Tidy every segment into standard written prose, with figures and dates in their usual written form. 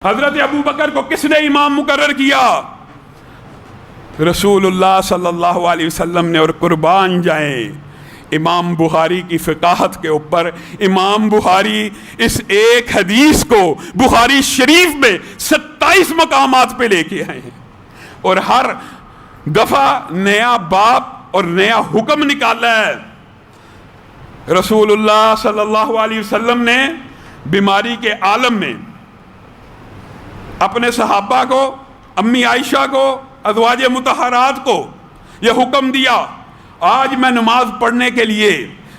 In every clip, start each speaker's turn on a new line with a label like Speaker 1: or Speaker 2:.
Speaker 1: حضرت ابو بکر کو کس نے امام مقرر کیا؟ رسول اللہ صلی اللہ علیہ وسلم نے، اور قربان جائیں امام بخاری کی فقاہت کے اوپر۔ امام بخاری اس ایک حدیث کو بخاری شریف میں 27 مقامات پہ لے کے آئے ہیں، اور ہر دفعہ نیا باب اور نیا حکم نکالا ہے۔ رسول اللہ صلی اللہ علیہ وسلم نے بیماری کے عالم میں اپنے صحابہ کو، امی عائشہ کو، ازواج مطہرات کو یہ حکم دیا، آج میں نماز پڑھنے کے لیے،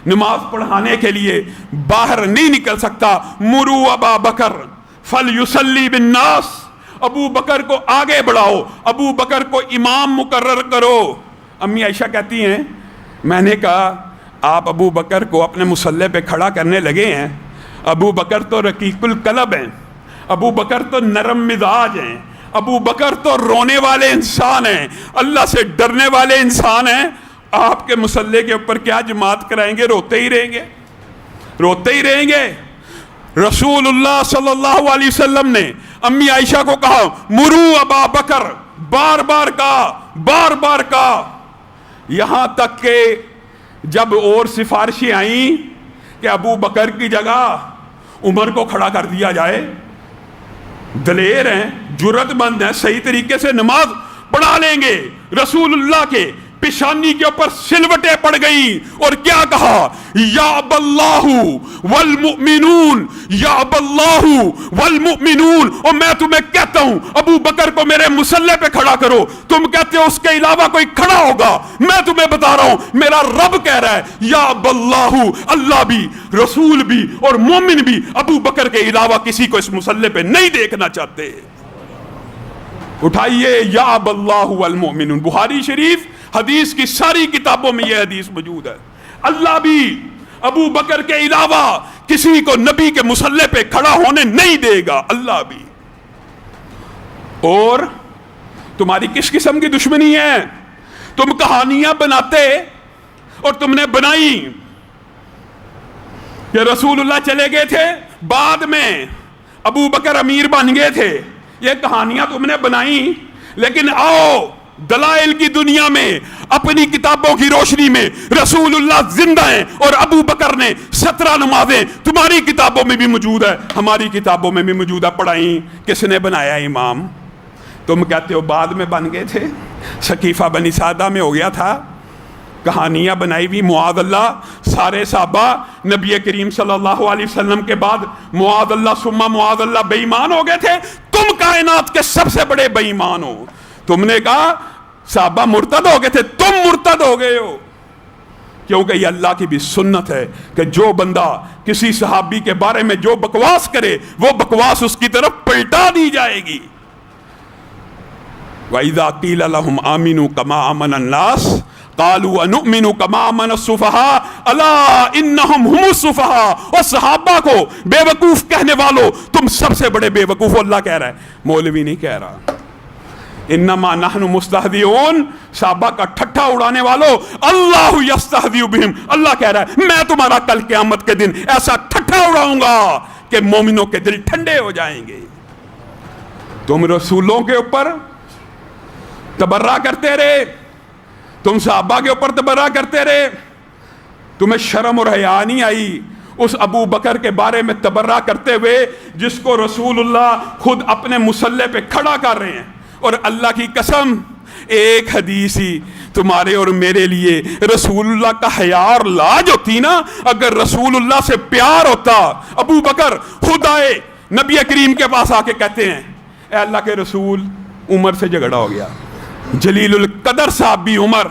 Speaker 1: نماز پڑھانے کے لیے باہر نہیں نکل سکتا، مرو ابا بکر فلیصلی بالناس، ابو بکر کو آگے بڑھاؤ، ابو بکر کو امام مقرر کرو۔ امی عائشہ کہتی ہیں میں نے کہا آپ ابو بکر کو اپنے مصلی پہ کھڑا کرنے لگے ہیں، ابو بکر تو رقیق القلب ہیں، ابو بکر تو نرم مزاج ہیں، ابو بکر تو رونے والے انسان ہیں، اللہ سے ڈرنے والے انسان ہیں، آپ کے مصلی کے اوپر کیا جماعت کرائیں گے؟ روتے ہی رہیں گے، روتے ہی رہیں گے۔ رسول اللہ صلی اللہ علیہ وسلم نے امی عائشہ کو کہا مرو ابا بکر، بار بار کہا، بار بار کہا، یہاں تک کہ جب اور سفارشیں آئیں کہ ابو بکر کی جگہ عمر کو کھڑا کر دیا جائے، دلیر ہیں، جرت مند ہیں، صحیح طریقے سے نماز پڑھا لیں گے، رسول اللہ کے پیشانی کے اوپر سلوٹیں پڑ گئی، اور کیا کہا؟ یا اب اللہ والمؤمنون، یا اب اللہ والمؤمنون، اور میں تمہیں کہتا ہوں ابو بکر کو میرے مصلی پہ کھڑا کرو، تم کہتے ہو اس کے علاوہ کوئی کھڑا ہوگا، میں تمہیں بتا رہا ہوں میرا رب کہہ رہا ہے یا اب اللہ، اللہ بھی، رسول بھی اور مومن بھی ابو بکر کے علاوہ کسی کو اس مصلی پہ نہیں دیکھنا چاہتے۔ اٹھائیے یا اب اللہ والمؤمنون، بخاری شریف حدیث کی ساری کتابوں میں یہ حدیث موجود ہے، اللہ بھی ابو بکر کے علاوہ کسی کو نبی کے مصلی پہ کھڑا ہونے نہیں دے گا، اللہ بھی۔ اور تمہاری کس قسم کی دشمنی ہے؟ تم کہانیاں بناتے، اور تم نے بنائی کہ رسول اللہ چلے گئے تھے، بعد میں ابو بکر امیر بن گئے تھے، یہ کہانیاں تم نے بنائی، لیکن آؤ دلائل کی دنیا میں اپنی کتابوں کی روشنی میں رسول اللہ زندہ ہیں، اور ابو بکر نے 17 نمازیں تمہاری کتابوں میں بھی موجود ہے، ہماری کتابوں میں بھی موجود ہے، پڑھائیں، کس نے بنایا امام؟ تم کہتے ہو بعد میں بن گئے تھے، سقیفہ بنی سعدہ میں ہو گیا تھا، کہانیاں بنائی بھی، معاذ اللہ، سارے صحابہ نبی کریم صلی اللہ علیہ وسلم کے بعد معاذ اللہ ثم معاذ اللہ بے ایمان ہو گئے تھے، تم کائنات کے سب سے بڑے بے ایمان ہو۔ تم نے کہا صحابہ مرتد ہو گئے تھے، تم مرتد ہو گئے ہو، کیونکہ یہ اللہ کی بھی سنت ہے کہ جو بندہ کسی صحابی کے بارے میں جو بکواس کرے وہ بکواس اس کی طرف پلٹا دی جائے گی۔ وَإِذَا قِيلَ لَهُمْ آمِنُوا كَمَا آمَنَ النَّاسُ قَالُوا أَنُؤْمِنُ كَمَا آمَنَ السُّفَهَاءُ أَلَا إِنَّهُمْ هُمُ السُّفَهَاءُ، اور صحابہ کو بے وقوف کہنے والوں تم سب سے بڑے بے وقوف، اللہ کہہ رہا ہے، مولوی نہیں کہہ رہا۔ انما نحن مستہزئون، صحابہ کا ٹھٹھا اڑانے والوں، اللہ یستہزئ بہم، اللہ کہہ رہا ہے میں تمہارا کل قیامت کے دن ایسا ٹھٹھا اڑاؤں گا کہ مومنوں کے دل ٹھنڈے ہو جائیں گے۔ تم رسولوں کے اوپر تبرہ کرتے رہے، تم صحابہ کے اوپر تبرہ کرتے رہے، تمہیں شرم اور حیا نہیں آئی اس ابو بکر کے بارے میں تبرہ کرتے ہوئے جس کو رسول اللہ خود اپنے مصلی پہ کھڑا کر رہے ہیں؟ اور اللہ کی قسم ایک حدیث ہی تمہارے اور میرے لیے رسول اللہ کا حیا اور لاج ہوتی نا، اگر رسول اللہ سے پیار ہوتا، ابو بکر خود آئے نبی کریم کے پاس آ کے کہتے ہیں اے اللہ کے رسول عمر سے جھگڑا ہو گیا، جلیل القدر صاحب بھی عمر،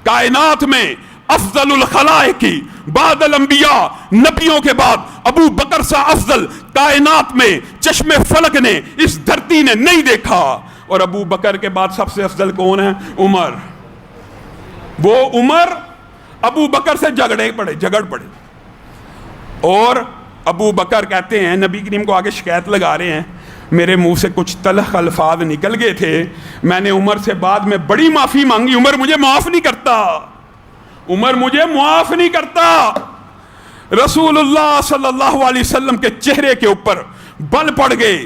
Speaker 1: کائنات میں افضل الخلائق بعد الانبیاء، نبیوں کے بعد ابو بکر سے افضل کائنات میں چشم فلک نے اس دھرتی نے نہیں دیکھا، اور ابو بکر کے بعد سب سے افضل کون ہے؟ عمر۔ وہ عمر ابو بکر سے جھگڑ پڑے، اور ابو بکر کہتے ہیں نبی کریم کو آگے شکایت لگا رہے ہیں میرے منہ سے کچھ تلخ الفاظ نکل گئے تھے، میں نے عمر سے بعد میں بڑی معافی مانگی، عمر مجھے معاف نہیں کرتا، عمر مجھے معاف نہیں کرتا۔ رسول اللہ صلی اللہ علیہ وسلم کے چہرے کے اوپر بل پڑ گئے،